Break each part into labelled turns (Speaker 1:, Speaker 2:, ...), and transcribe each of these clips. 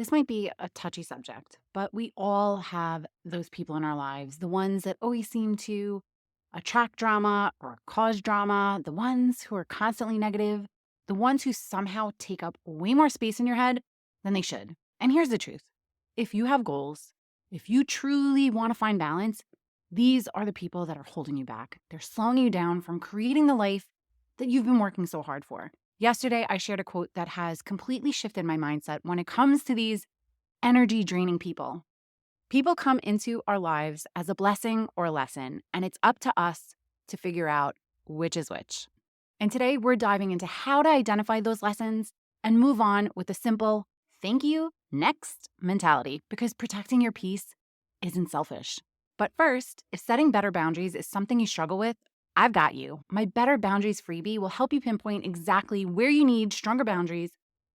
Speaker 1: This might be a touchy subject, but we all have those people in our lives, the ones that always seem to attract drama or cause drama, the ones who are constantly negative, the ones who somehow take up way more space in your head than they should. And here's the truth: if you have goals, if you truly want to find balance, these are the people that are holding you back. They're slowing you down from creating the life that you've been working so hard for. Yesterday, I shared a quote that has completely shifted my mindset when it comes to these energy draining people. People come into our lives as a blessing or a lesson, and it's up to us to figure out which is which. And today, we're diving into how to identify those lessons and move on with a simple thank you, next mentality, because protecting your peace isn't selfish. But first, if setting better boundaries is something you struggle with, I've got you. My Better Boundaries freebie will help you pinpoint exactly where you need stronger boundaries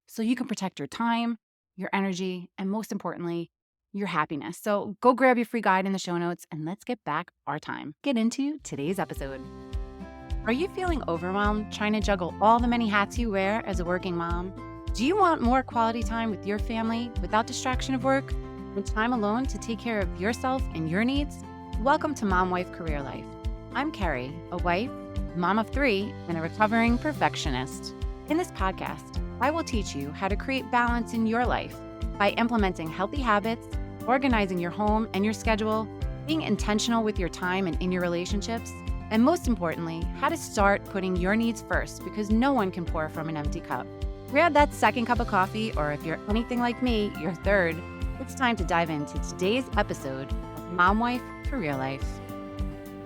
Speaker 1: so you can protect your time, your energy, and most importantly, your happiness. So go grab your free guide in the show notes and let's get back our time. Get into today's episode. Are you feeling overwhelmed trying to juggle all the many hats you wear as a working mom? Do you want more quality time with your family without distraction of work and time alone to take care of yourself and your needs? Welcome to Mom Wife Career Life. I'm Carrie, a wife, mom of 3, and a recovering perfectionist. In this podcast, I will teach you how to create balance in your life by implementing healthy habits, organizing your home and your schedule, being intentional with your time and in your relationships, and most importantly, how to start putting your needs first because no one can pour from an empty cup. Grab that second cup of coffee, or if you're anything like me, your third. It's time to dive into today's episode of Mom Wife Career Life.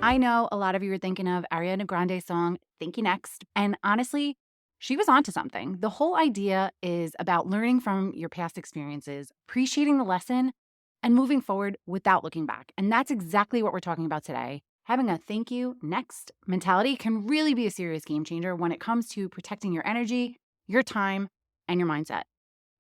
Speaker 1: I know a lot of you are thinking of Ariana Grande's song, Thank You Next. And honestly, she was onto something. The whole idea is about learning from your past experiences, appreciating the lesson, and moving forward without looking back. And that's exactly what we're talking about today. Having a thank you next mentality can really be a serious game changer when it comes to protecting your energy, your time, and your mindset.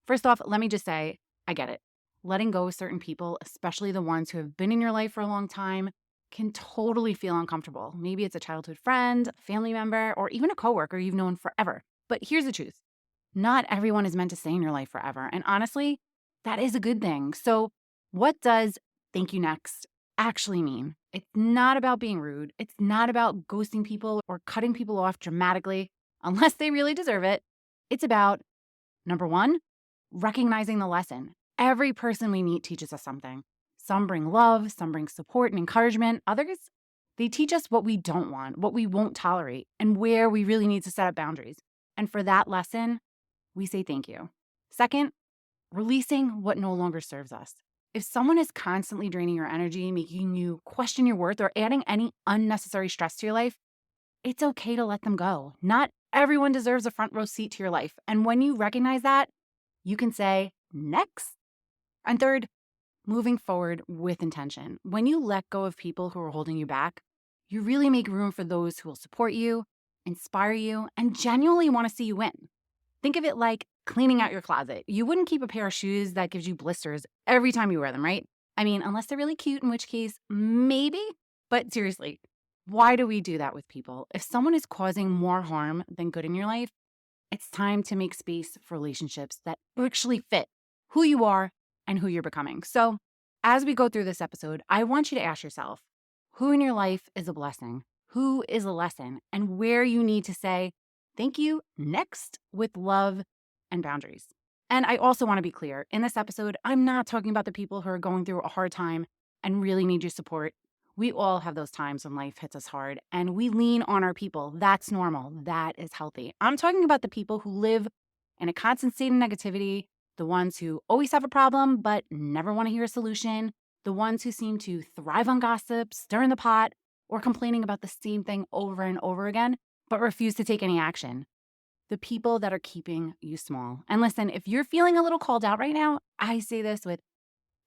Speaker 1: First off, let me just say, I get it. Letting go of certain people, especially the ones who have been in your life for a long time, can totally feel uncomfortable. Maybe it's a childhood friend, a family member, or even a coworker you've known forever. But here's the truth: not everyone is meant to stay in your life forever. And honestly, that is a good thing. So, what does thank you next actually mean? It's not about being rude. It's not about ghosting people or cutting people off dramatically, unless they really deserve it. It's about, number one, recognizing the lesson. Every person we meet teaches us something. Some bring love, some bring support and encouragement. Others, they teach us what we don't want, what we won't tolerate, and where we really need to set up boundaries. And for that lesson, we say thank you. Second, releasing what no longer serves us. If someone is constantly draining your energy, making you question your worth, or adding any unnecessary stress to your life, it's okay to let them go. Not everyone deserves a front row seat to your life. And when you recognize that, you can say next. And third, moving forward with intention. When you let go of people who are holding you back, you really make room for those who will support you, inspire you, and genuinely want to see you win. Think of it like cleaning out your closet. You wouldn't keep a pair of shoes that gives you blisters every time you wear them, right? I mean, unless they're really cute, in which case, maybe. But seriously, why do we do that with people? If someone is causing more harm than good in your life, it's time to make space for relationships that actually fit who you are and who you're becoming. So, as we go through this episode, I want you to ask yourself, who in your life is a blessing? Who is a lesson? And where you need to say, thank you next with love and boundaries. And I also want to be clear, in this episode, I'm not talking about the people who are going through a hard time and really need your support. We all have those times when life hits us hard and we lean on our people. That's normal. That is healthy. I'm talking about the people who live in a constant state of negativity, the ones who always have a problem but never want to hear a solution, the ones who seem to thrive on gossip, stirring the pot, or complaining about the same thing over and over again, but refuse to take any action. The people that are keeping you small. And listen, if you're feeling a little called out right now, I say this with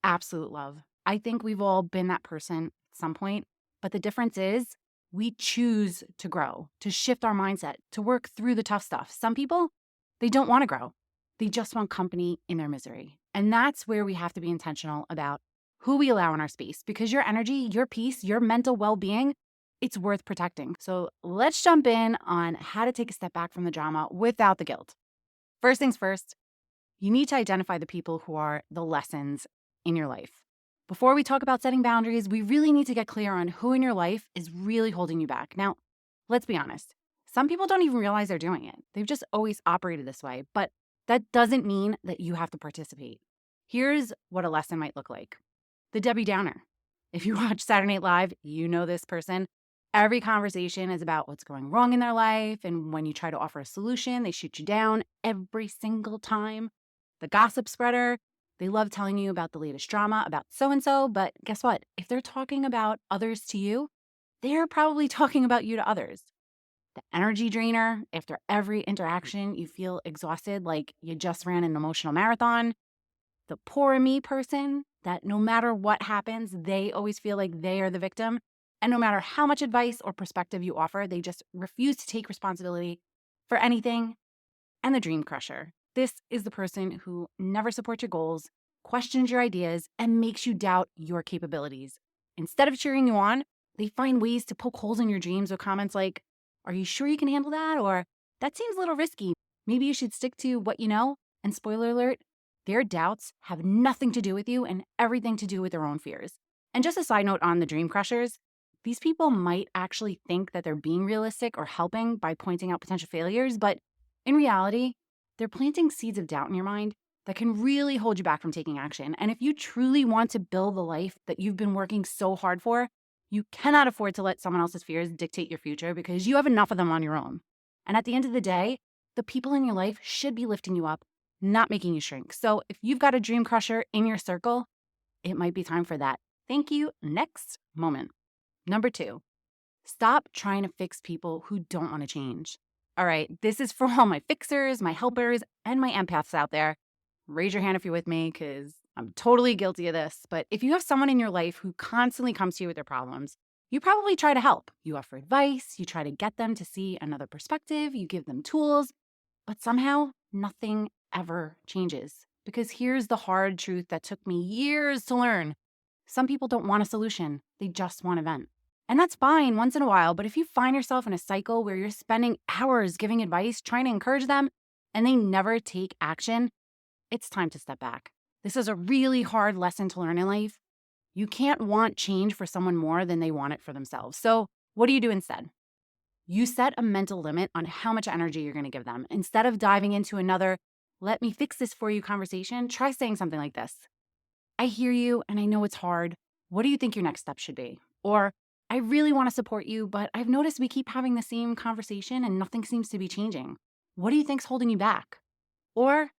Speaker 1: absolute love. I think we've all been that person at some point, but the difference is we choose to grow, to shift our mindset, to work through the tough stuff. Some people, they don't want to grow. They just want company in their misery. And that's where we have to be intentional about who we allow in our space, because your energy, your peace, your mental well-being, it's worth protecting. So let's jump in on how to take a step back from the drama without the guilt. First things first, You need to identify the people who are the lessons in your life. Before we talk about setting boundaries, we really need to get clear on who in your life is really holding you back. Now, let's be honest. Some people don't even realize they're doing it. They've just always operated this way, but that doesn't mean that you have to participate. Here's what a lesson might look like: the Debbie Downer. If you watch Saturday Night Live, you know this person. Every conversation is about what's going wrong in their life, and when you try to offer a solution, they shoot you down every single time. The gossip spreader, they love telling you about the latest drama about so and so, but guess what? If they're talking about others to you, they're probably talking about you to others. The energy drainer, after every interaction, you feel exhausted like you just ran an emotional marathon. The poor me person, that no matter what happens, they always feel like they are the victim. And no matter how much advice or perspective you offer, they just refuse to take responsibility for anything. And the dream crusher. This is the person who never supports your goals, questions your ideas, and makes you doubt your capabilities. Instead of cheering you on, they find ways to poke holes in your dreams with comments like, "Are you sure you can handle that?" Or, "That seems a little risky. Maybe you should stick to what you know." And spoiler alert, their doubts have nothing to do with you and everything to do with their own fears. And just a side note on the dream crushers, these people might actually think that they're being realistic or helping by pointing out potential failures, but in reality, they're planting seeds of doubt in your mind that can really hold you back from taking action. And if you truly want to build the life that you've been working so hard for, you cannot afford to let someone else's fears dictate your future because you have enough of them on your own. And at the end of the day, the people in your life should be lifting you up, not making you shrink. So if you've got a dream crusher in your circle, it might be time for that thank you next moment. Number 2, stop trying to fix people who don't want to change. All right, this is for all my fixers, my helpers, and my empaths out there. Raise your hand if you're with me because I'm totally guilty of this. But if you have someone in your life who constantly comes to you with their problems, you probably try to help. You offer advice, you try to get them to see another perspective, you give them tools, but somehow nothing ever changes. Because here's the hard truth that took me years to learn: some people don't want a solution, they just want a vent. And that's fine once in a while, but if you find yourself in a cycle where you're spending hours giving advice, trying to encourage them, and they never take action, it's time to step back. This is a really hard lesson to learn in life. You can't want change for someone more than they want it for themselves. So, what do you do instead? You set a mental limit on how much energy you're going to give them. Instead of diving into another, "let me fix this for you" conversation, try saying something like this: "I hear you and I know it's hard. What do you think your next step should be?" Or, "I really want to support you, but I've noticed we keep having the same conversation and nothing seems to be changing. What do you think's holding you back?" Or,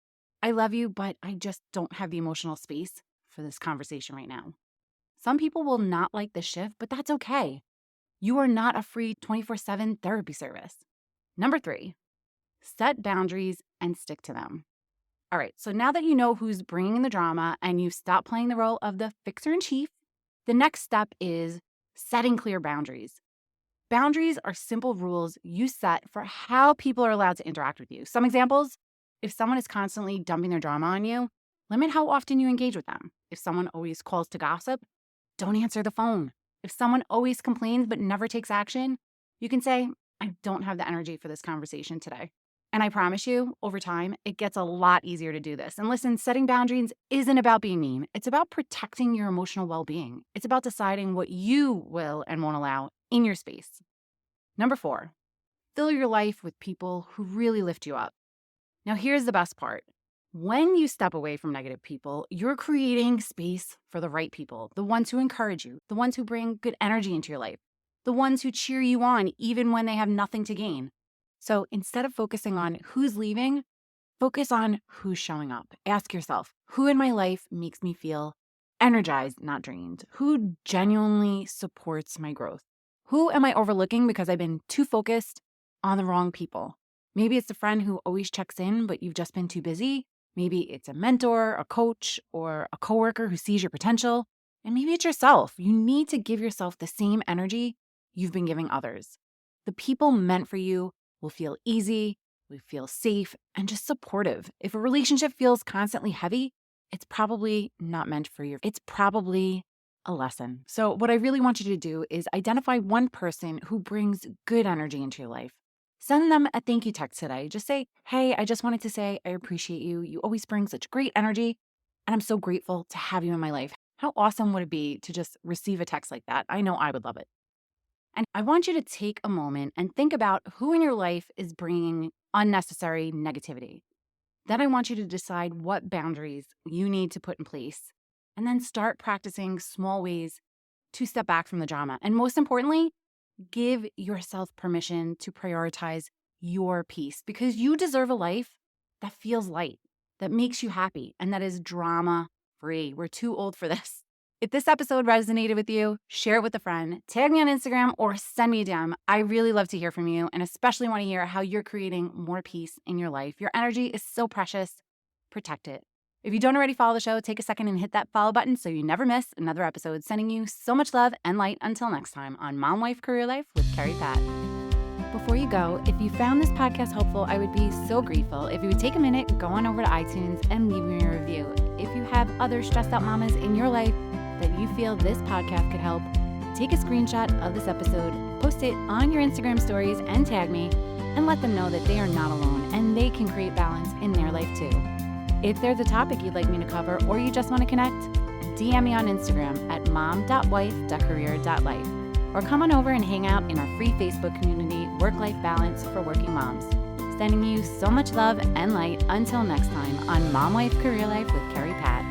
Speaker 1: "I love you, but I just don't have the emotional space for this conversation right now." Some people will not like the shift, but that's okay. You are not a free 24/7 therapy service. Number 3, set boundaries and stick to them. All right, so now that you know who's bringing the drama and you've stopped playing the role of the fixer in chief, the next step is setting clear boundaries. Boundaries are simple rules you set for how people are allowed to interact with you. Some examples: if someone is constantly dumping their drama on you, limit how often you engage with them. If someone always calls to gossip, don't answer the phone. If someone always complains but never takes action, you can say, "I don't have the energy for this conversation today." And I promise you, over time, it gets a lot easier to do this. And listen, setting boundaries isn't about being mean. It's about protecting your emotional well-being. It's about deciding what you will and won't allow in your space. Number 4, fill your life with people who really lift you up. Now, here's the best part. When you step away from negative people, you're creating space for the right people, the ones who encourage you, the ones who bring good energy into your life, the ones who cheer you on even when they have nothing to gain. So instead of focusing on who's leaving, focus on who's showing up. Ask yourself, who in my life makes me feel energized, not drained? Who genuinely supports my growth? Who am I overlooking because I've been too focused on the wrong people? Maybe it's a friend who always checks in, but you've just been too busy. Maybe it's a mentor, a coach, or a coworker who sees your potential. And maybe it's yourself. You need to give yourself the same energy you've been giving others. The people meant for you will feel easy, will feel safe, and just supportive. If a relationship feels constantly heavy, it's probably not meant for you. It's probably a lesson. So what I really want you to do is identify one person who brings good energy into your life. Send them a thank you text today. Just say, hey, I just wanted to say I appreciate you. You always bring such great energy, and I'm so grateful to have you in my life. How awesome would it be to just receive a text like that? I know I would love it. And I want you to take a moment and think about who in your life is bringing unnecessary negativity. Then I want you to decide what boundaries you need to put in place, and then start practicing small ways to step back from the drama. And most importantly, give yourself permission to prioritize your peace, because you deserve a life that feels light, that makes you happy, and that is drama free. We're too old for this. If this episode resonated with you, share it with a friend, tag me on Instagram, or send me a DM. I really love to hear from you, and especially want to hear how you're creating more peace in your life. Your energy is so precious. Protect it. If you don't already follow the show, take a second and hit that follow button so you never miss another episode. Sending you so much love and light until next time on Mom, Wife, Career Life with Carrie Pat. Before you go, if you found this podcast helpful, I would be so grateful if you would take a minute, go on over to iTunes, and leave me a review. If you have other stressed out mamas in your life that you feel this podcast could help, take a screenshot of this episode, post it on your Instagram stories, and tag me, and let them know that they are not alone and they can create balance in their life too. If there's a topic you'd like me to cover or you just want to connect, DM me on Instagram at mom.wife.career.life, or come on over and hang out in our free Facebook community, Work-Life Balance for Working Moms. Sending you so much love and light until next time on Mom, Wife, Career Life with Carrie Pat.